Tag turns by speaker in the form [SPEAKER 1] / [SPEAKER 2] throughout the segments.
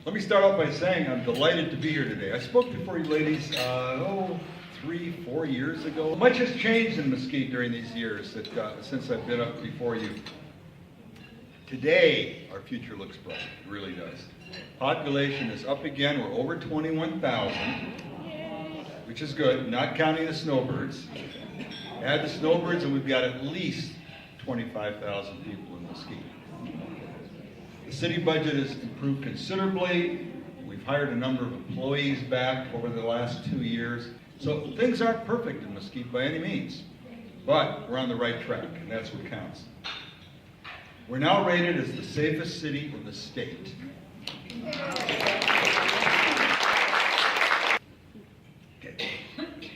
[SPEAKER 1] Let me start off by saying I'm delighted to be here today. I spoke before you ladies, 3-4 years ago. Much has changed in Mesquite during these years since I've been up before you. Today, our future looks bright. It really does. Population is up again. We're over 21,000, which is good, not counting the snowbirds. Add the snowbirds and we've got at least 25,000 people in Mesquite. The city budget has improved considerably. We've hired a number of employees back over the last 2 years. So things aren't perfect in Mesquite by any means, but we're on the right track, and that's what counts. We're now rated as the safest city in the state. Okay.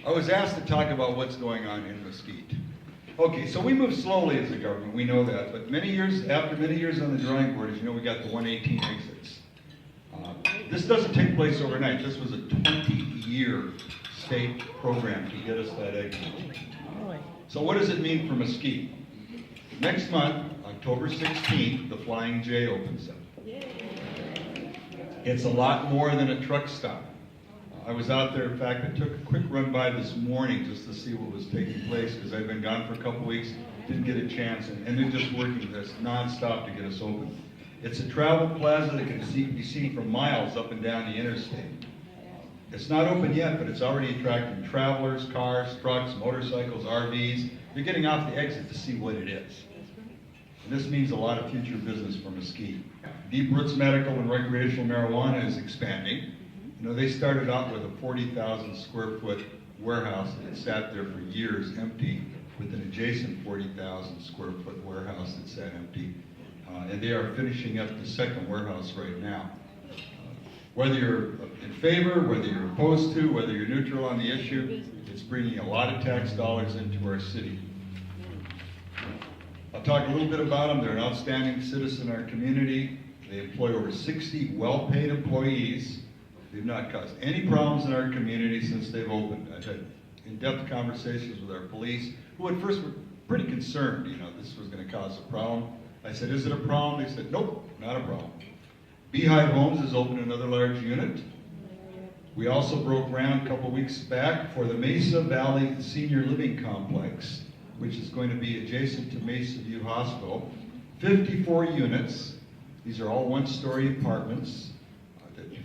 [SPEAKER 1] I was asked to talk about what's going on in Mesquite. Okay, so we move slowly as a government, we know that, but after many years on the drawing board, as you know, we got the 118 exits. This doesn't take place overnight. This was a 20-year state program to get us that exit. So what does it mean for Mesquite? Next month, October 16th, the Flying J opens up. It's a lot more than a truck stop. I was out there, in fact, I took a quick run by this morning just to see what was taking place because I've been gone for a couple weeks, didn't get a chance, and they're just working this nonstop to get us open. It's a travel plaza that can be seen for miles up and down the interstate. It's not open yet, but it's already attracting travelers, cars, trucks, motorcycles, RVs. They're getting off the exit to see what it is. And this means a lot of future business for Mesquite. Deep Roots Medical and Recreational Marijuana is expanding. You know, they started out with a 40,000 square foot warehouse that had sat there for years empty, with an adjacent 40,000 square foot warehouse that sat empty. And they are finishing up the second warehouse right now. Whether you're in favor, whether you're opposed to, whether you're neutral on the issue, it's bringing a lot of tax dollars into our city. I'll talk a little bit about them. They're an outstanding citizen in our community. They employ over 60 well-paid employees. They've not caused any problems in our community since they've opened. I've had in-depth conversations with our police, who at first were pretty concerned, this was going to cause a problem. I said, is it a problem? They said, nope, not a problem. Beehive Homes has opened another large unit. We also broke ground a couple weeks back for the Mesa Valley Senior Living Complex, which is going to be adjacent to Mesa View Hospital. 54 units. These are all one-story apartments.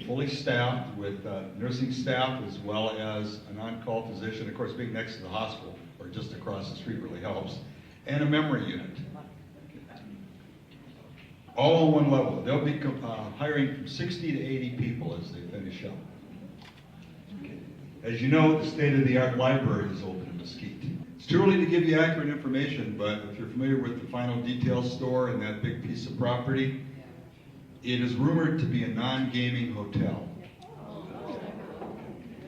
[SPEAKER 1] Fully staffed with nursing staff as well as an on-call physician. Of course, being next to the hospital or just across the street really helps. And a memory unit. All on one level. They'll be hiring from 60 to 80 people as they finish up. As you know, the state-of-the-art library is open in Mesquite. It's too early to give you accurate information, but if you're familiar with the Final Detail store and that big piece of property, it is rumored to be a non-gaming hotel.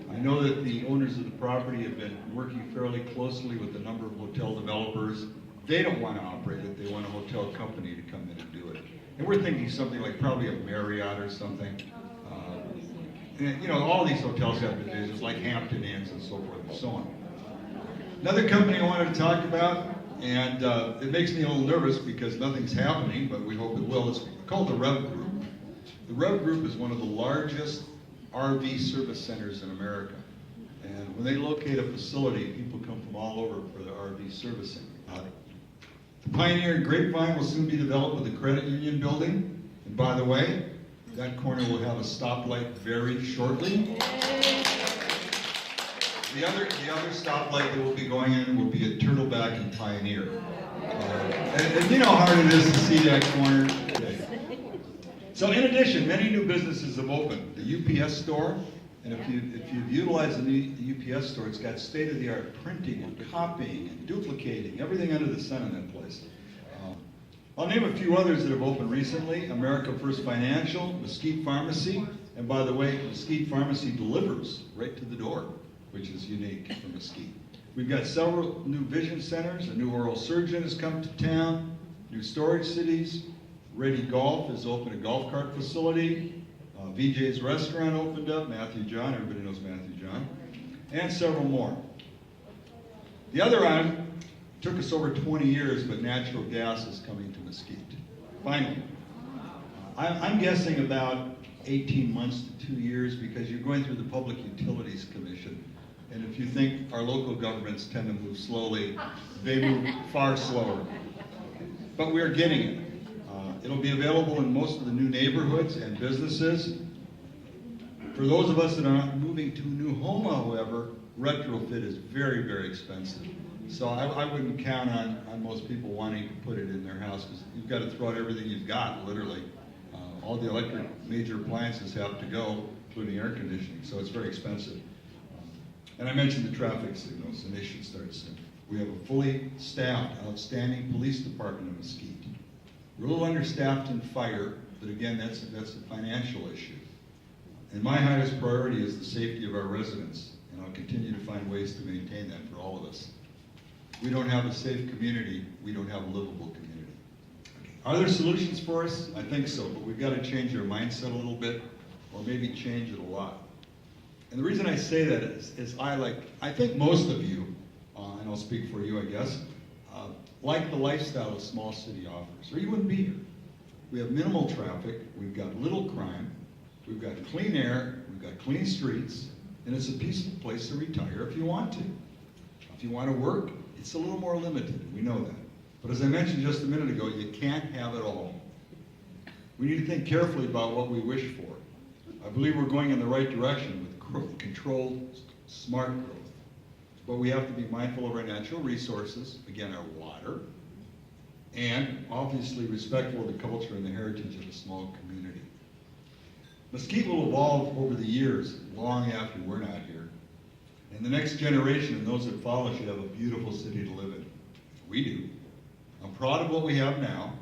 [SPEAKER 1] I know that the owners of the property have been working fairly closely with a number of hotel developers. They don't want to operate it. They want a hotel company to come in and do it. And we're thinking something like probably a Marriott or something. And, all these hotels have divisions like Hampton Inns and so forth and so on. Another company I wanted to talk about, and it makes me a little nervous because nothing's happening, but we hope it will. It's called the Rev Group. The Rev Group is one of the largest RV service centers in America. And when they locate a facility, people come from all over for the RV servicing. The Pioneer and Grapevine will soon be developed with the credit union building. And by the way, that corner will have a stoplight very shortly. The other stoplight that will be going in will be at Turtleback and Pioneer. And you know how hard it is to see that corner. Okay. So in addition, many new businesses have opened. The UPS store, and if you've utilized the UPS store, it's got state-of-the-art printing and copying and duplicating, everything under the sun in that place. I'll name a few others that have opened recently. America First Financial, Mesquite Pharmacy, and by the way, Mesquite Pharmacy delivers right to the door, which is unique for Mesquite. We've got several new vision centers. A new oral surgeon has come to town. New storage cities. Ready Golf has opened a golf cart facility. VJ's Restaurant opened up. Matthew John, everybody knows Matthew John. And several more. The other item took us over 20 years, but natural gas is coming to Mesquite. Finally. I'm guessing about 18 months to 2 years because you're going through the Public Utilities Commission. And if you think our local governments tend to move slowly, they move far slower. But we're getting it. It'll be available in most of the new neighborhoods and businesses. For those of us that are not moving to a new home, however, retrofit is very, very expensive. So I wouldn't count on most people wanting to put it in their house because you've got to throw out everything you've got, literally. All the electric major appliances have to go, including air conditioning, so it's very expensive. And I mentioned the traffic signals, and they should start soon. We have a fully staffed, outstanding police department in Mesquite. We're a little understaffed in fire, but again, that's a financial issue. And my highest priority is the safety of our residents, and I'll continue to find ways to maintain that for all of us. We don't have a safe community, we don't have a livable community. Are there solutions for us? I think so, but we've got to change our mindset a little bit, or maybe change it a lot. And the reason I say that is I think most of you, and I'll speak for you, I guess, like the lifestyle a small city offers, or you wouldn't be here. We have minimal traffic, we've got little crime, we've got clean air, we've got clean streets, and it's a peaceful place to retire if you want to. If you want to work, it's a little more limited, we know that. But as I mentioned just a minute ago, you can't have it all. We need to think carefully about what we wish for. I believe we're going in the right direction with controlled, smart growth. But we have to be mindful of our natural resources, again, our water, and obviously respectful of the culture and the heritage of a small community. Mesquite will evolve over the years, long after we're not here. And the next generation and those that follow should have a beautiful city to live in. We do. I'm proud of what we have now,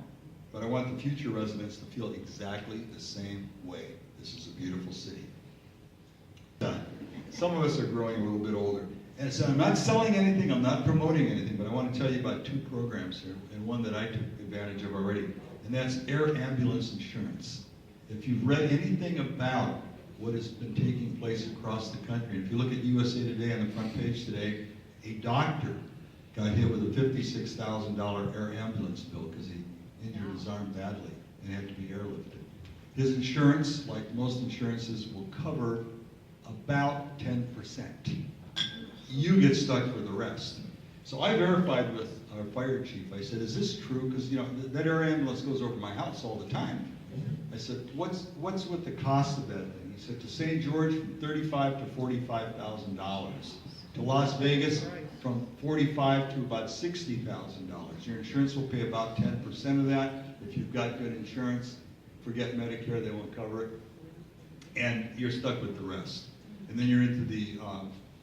[SPEAKER 1] but I want the future residents to feel exactly the same way. This is a beautiful city. Some of us are growing a little bit older. And so I'm not selling anything, I'm not promoting anything, but I want to tell you about two programs here, and one that I took advantage of already, and that's air ambulance insurance. If you've read anything about what has been taking place across the country, if you look at USA Today on the front page today, a doctor got hit with a $56,000 air ambulance bill because he injured his arm badly and had to be airlifted. His insurance, like most insurances, will cover about 10%. You get stuck with the rest. So I verified with our fire chief. I said, is this true? Because that air ambulance goes over my house all the time. I said, what's with the cost of that thing? He said, to St. George from $35,000 to $45,000. To Las Vegas from $45,000 to about $60,000. Your insurance will pay about 10% of that. If you've got good insurance, forget Medicare, they won't cover it. And you're stuck with the rest. And then you're into the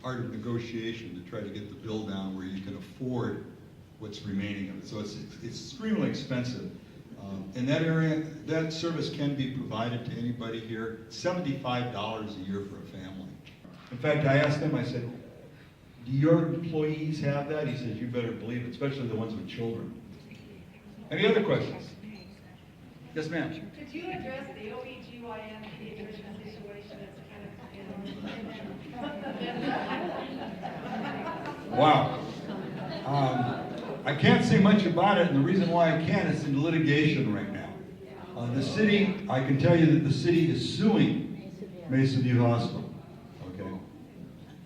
[SPEAKER 1] art of negotiation to try to get the bill down where you can afford what's remaining of it. So it's extremely expensive. In that area, that service can be provided to anybody here, $75 a year for a family. In fact, I asked him, I said, do your employees have that? He says, you better believe it, especially the ones with children. Any other questions? Yes, ma'am.
[SPEAKER 2] Could you address the OBGYN pediatrician situation that's kind of
[SPEAKER 1] Wow. I can't say much about it, and the reason why I can't is in litigation right now. The city, I can tell you that the city is suing Mesa View Hospital. Okay?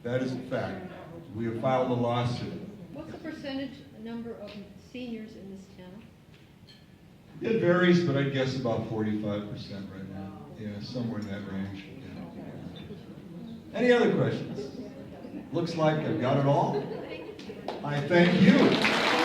[SPEAKER 1] That is a fact. We have filed a lawsuit.
[SPEAKER 3] What's the percentage number of seniors in this town?
[SPEAKER 1] It varies, but I'd guess about 45% right now. Yeah, somewhere in that range. Yeah. Any other questions? Looks like I've got it all. I thank you.